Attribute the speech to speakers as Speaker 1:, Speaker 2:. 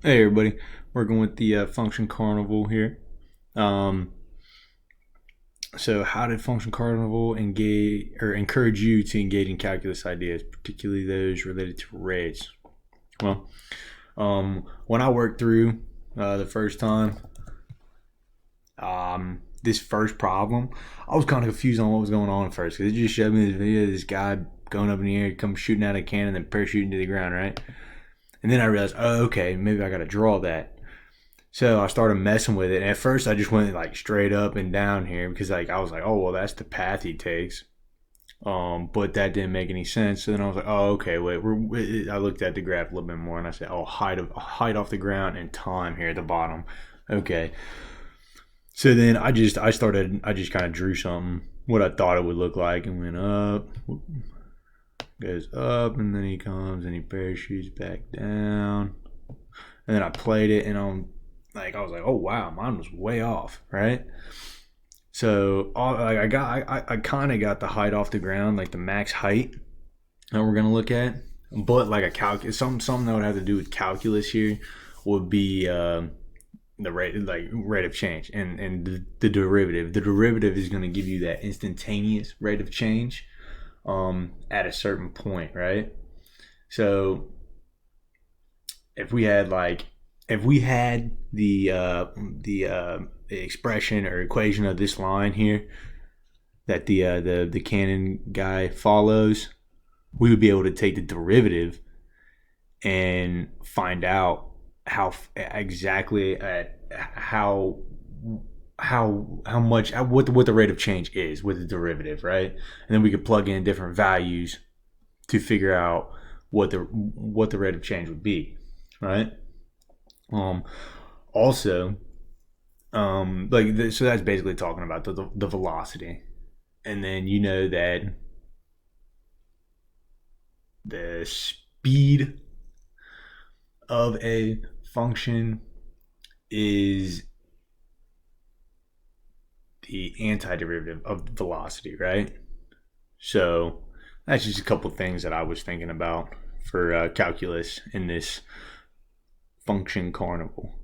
Speaker 1: Hey everybody, working with the function carnival here. Um, so, how did function carnival engage or encourage you to engage in calculus ideas, particularly those related to rates? Well, when I worked through the first time, this first problem, I was kind of confused on what was going on at first because it just showed me this video of this guy going up in the air, come shooting out a cannon, and then parachuting to the ground, right? And then I realized, oh, okay, maybe I got to draw that. So I started messing with it. And at first, I just went like straight up and down here because like I was like, oh well, that's the path he takes. But that didn't make any sense. So then I was like, oh okay, wait. I looked at the graph a little bit more and I said, oh, height off the ground and time here at the bottom. Okay. So then I just kind of drew something what I thought it would look like and went up, goes up, and then he comes and he parachutes back down. And then I played it and I was like, oh wow, mine was way off, right? So I kind of got the height off the ground, like the max height that we're gonna look at, but like a calculus, something that would have to do with calculus here would be the rate of change and the derivative. The derivative is gonna give you that instantaneous rate of change at a certain point, right? So if we had the expression or equation of this line here that the Canon guy follows, we would be able to take the derivative and find out how exactly at how much what the rate of change is with the derivative, right? And then we could plug in different values to figure out what the rate of change would be, right? Um, Also, so that's basically talking about the velocity, and then you know that the speed of a function is the antiderivative of velocity, right? So that's just a couple things that I was thinking about for calculus in this function carnival.